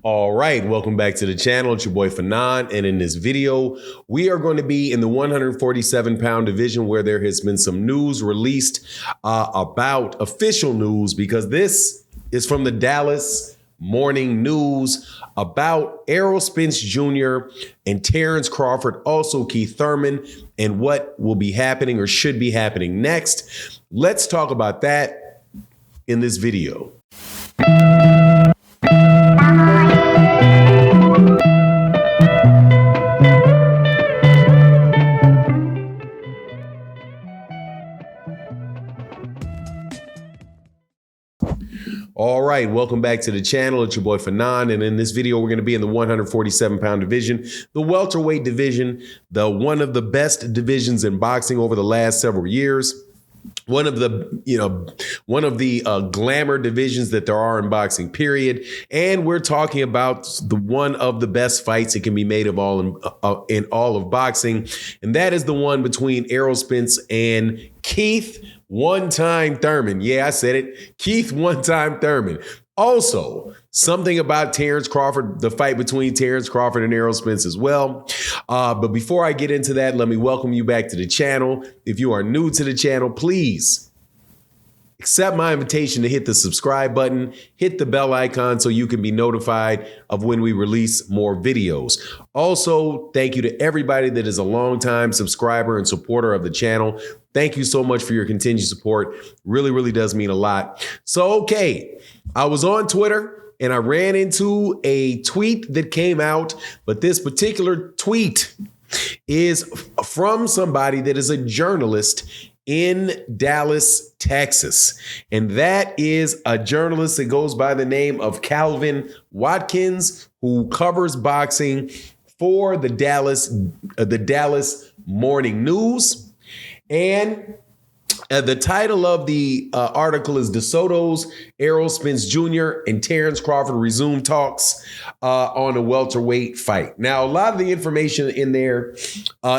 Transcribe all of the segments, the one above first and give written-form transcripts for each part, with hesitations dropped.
All right, welcome back to the channel. It's your boy Fanon, and in this video, we are going to be in the 147-pound division where there has been some news released about official news, because this is from the Dallas Morning News about Errol Spence Jr. and Terence Crawford, also Keith Thurman, and what will be happening or should be happening next. Let's talk about that in this video. All right, welcome back to the channel. It's your boy Fanon, and in this video, we're going to be in the 147-pound division, the welterweight division, one of the best divisions in boxing over the last several years. One of the glamour divisions that there are in boxing, period. And we're talking about one of the best fights that can be made of in all of boxing, and that is the one between Errol Spence and Keith one-time Thurman. Yeah, I said it. Keith one-time Thurman. Also, something about Terence Crawford, the fight between Terence Crawford and Errol Spence as well. But before I get into that, let me welcome you back to the channel. If you are new to the channel, please accept my invitation to hit the subscribe button, hit the bell icon so you can be notified of when we release more videos. Also, thank you to everybody that is a longtime subscriber and supporter of the channel. Thank you so much for your continued support. Really, really does mean a lot. So, okay, I was on Twitter and I ran into a tweet that came out, but this particular tweet is from somebody that is a journalist in Dallas, Texas. And that is a journalist that goes by the name of Calvin Watkins, who covers boxing for the Dallas Morning News. And the title of the article is DeSoto's Errol Spence Jr. and Terence Crawford resume talks on a welterweight fight. Now, a lot of the information in there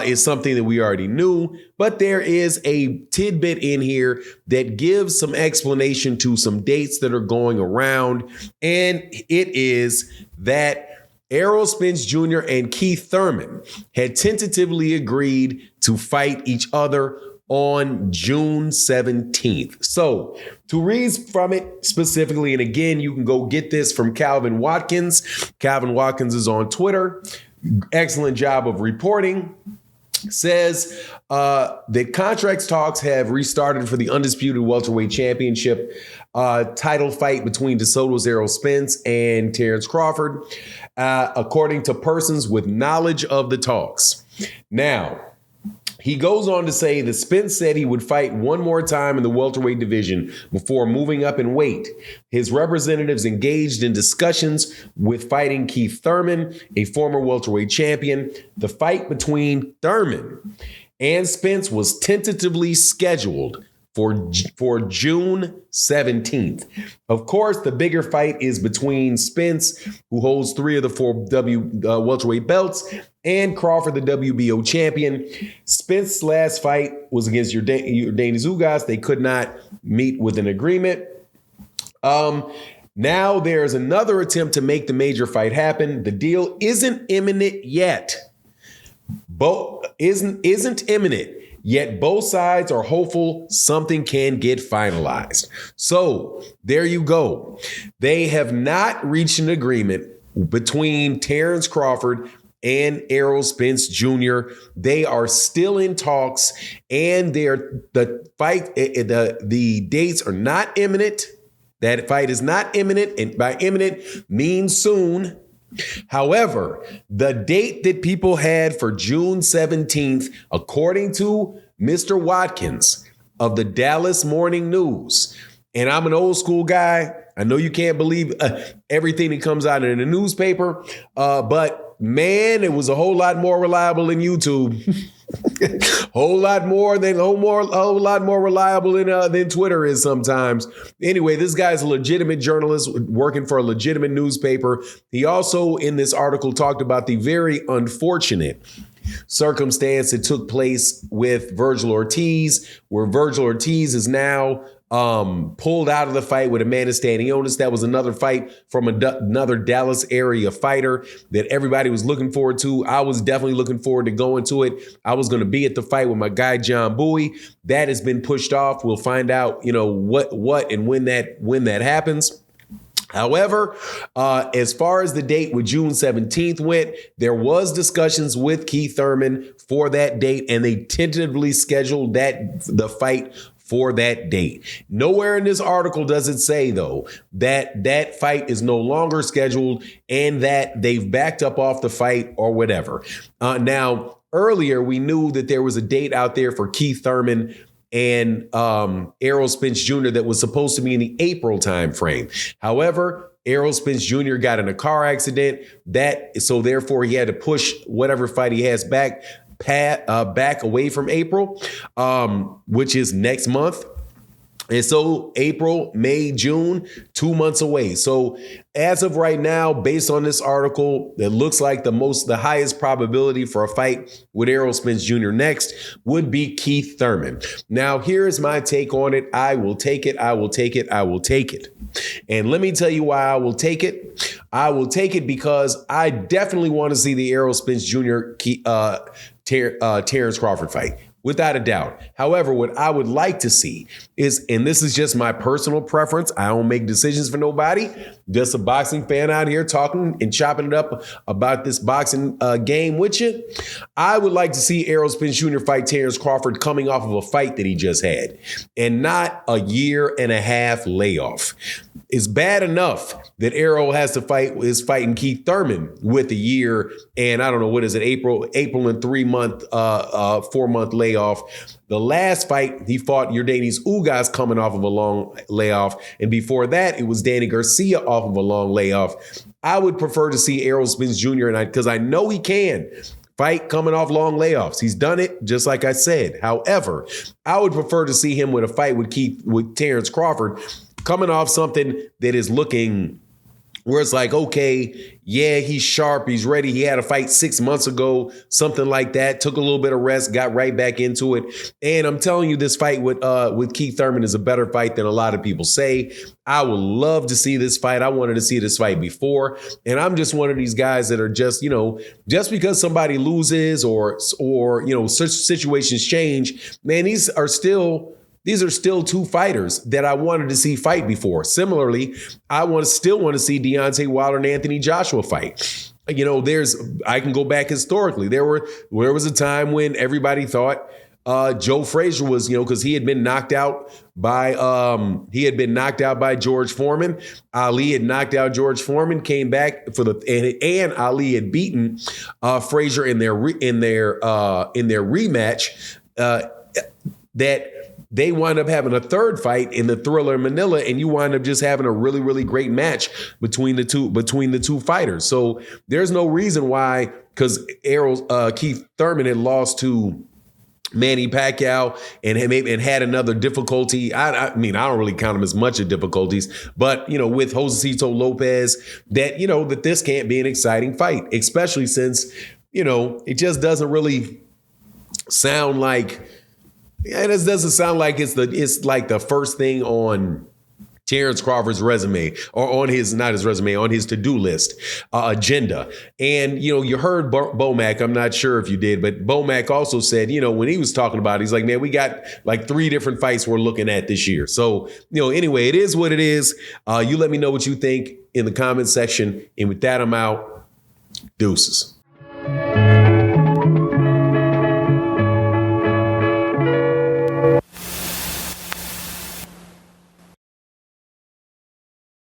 is something that we already knew, but there is a tidbit in here that gives some explanation to some dates that are going around. And it is that Errol Spence Jr. and Keith Thurman had tentatively agreed to fight each other on June 17th. So to read from it specifically, and again, you can go get this from Calvin Watkins. Calvin Watkins is on Twitter. Excellent job of reporting. Says that contracts talks have restarted for the undisputed welterweight championship title fight between DeSoto's Errol Spence and Terence Crawford, according to persons with knowledge of the talks. Now, he goes on to say that Spence said he would fight one more time in the welterweight division before moving up in weight. His representatives engaged in discussions with fighting Keith Thurman, a former welterweight champion. The fight between Thurman and Spence was tentatively scheduled for June 17th. Of course, the bigger fight is between Spence, who holds 3 of the 4 welterweight belts, and Crawford, the WBO champion. Spence's last fight was against Yordenis Ugas. They could not meet with an agreement. Now there's another attempt to make the major fight happen. The deal isn't imminent yet. Isn't imminent. Yet both sides are hopeful something can get finalized. So there you go. They have not reached an agreement between Terence Crawford and Errol Spence Jr. They are still in talks, and the dates are not imminent. That fight is not imminent, and by imminent means soon. However, the date that people had for June 17th, according to Mr. Watkins of the Dallas Morning News, and I'm an old school guy. I know you can't believe everything that comes out in the newspaper, but man, it was a whole lot more reliable than YouTube. whole lot more reliable than Twitter is sometimes. Anyway, this guy's a legitimate journalist working for a legitimate newspaper. He also, in this article, talked about the very unfortunate circumstance that took place with Virgil Ortiz, where Virgil Ortiz is now pulled out of the fight with Amanda Stanionis. That was another fight from another Dallas area fighter that everybody was looking forward to. I was definitely looking forward to going to it. I was going to be at the fight with my guy John Bowie. That has been pushed off. We'll find out, what and when that happens. However, as far as the date with June 17th went, there was discussions with Keith Thurman for that date, and they tentatively scheduled the fight for that date. Nowhere in this article does it say, though, that fight is no longer scheduled and that they've backed up off the fight or whatever. Now, earlier, we knew that there was a date out there for Keith Thurman and Errol Spence Jr. that was supposed to be in the April timeframe. However, Errol Spence Jr. got in a car accident, so therefore he had to push whatever fight he has back away from April, which is next month. And so April, May, June, 2 months away. So as of right now, based on this article, it looks like the highest probability for a fight with Errol Spence Jr. next would be Keith Thurman. Now, here's my take on it. I will take it. I will take it. I will take it. And let me tell you why I will take it. I will take it because I definitely want to see the Errol Spence Jr. Terence Crawford fight. Without a doubt. However, what I would like to see is, and this is just my personal preference, I don't make decisions for nobody, just a boxing fan out here talking and chopping it up about this boxing game with you. I would like to see Errol Spence Jr. fight Terence Crawford coming off of a fight that he just had and not a 1.5 year layoff. It's bad enough that Errol is fighting Keith Thurman with a year and I don't know, what is it, April and 4-month layoff. The last fight, he fought Yordanis Ugas coming off of a long layoff. And before that, it was Danny Garcia off of a long layoff. I would prefer to see Errol Spence Jr. because I know he can fight coming off long layoffs. He's done it, just like I said. However, I would prefer to see him with a fight with Terence Crawford coming off something that is looking where it's like, okay, yeah, he's sharp, he's ready. He had a fight 6 months ago, something like that. Took a little bit of rest, got right back into it. And I'm telling you, this fight with Keith Thurman is a better fight than a lot of people say. I would love to see this fight. I wanted to see this fight before. And I'm just one of these guys that are just, just because somebody loses or such situations change, man, these are still two fighters that I wanted to see fight before. Similarly, I still want to see Deontay Wilder and Anthony Joshua fight. I can go back historically. There was a time when everybody thought Joe Frazier was, because he had been knocked out by George Foreman. Ali had knocked out George Foreman, came back and Ali had beaten Frazier in their rematch. That they wind up having a third fight in the Thriller in Manila, and you wind up just having a really, really great match between the two fighters. So there's no reason why, because Keith Thurman had lost to Manny Pacquiao and had another difficulty. I mean, I don't really count him as much of difficulties, but with Josecito Lopez, that this can't be an exciting fight, especially since it just doesn't really sound like. Yeah, this doesn't sound like it's like the first thing on Terence Crawford's resume or on his to-do list agenda. And, you heard Bomac, I'm not sure if you did, but Bomac also said, when he was talking about it, he's like, man, we got like 3 different fights we're looking at this year. So, anyway, it is what it is. You let me know what you think in the comment section. And with that, I'm out. Deuces.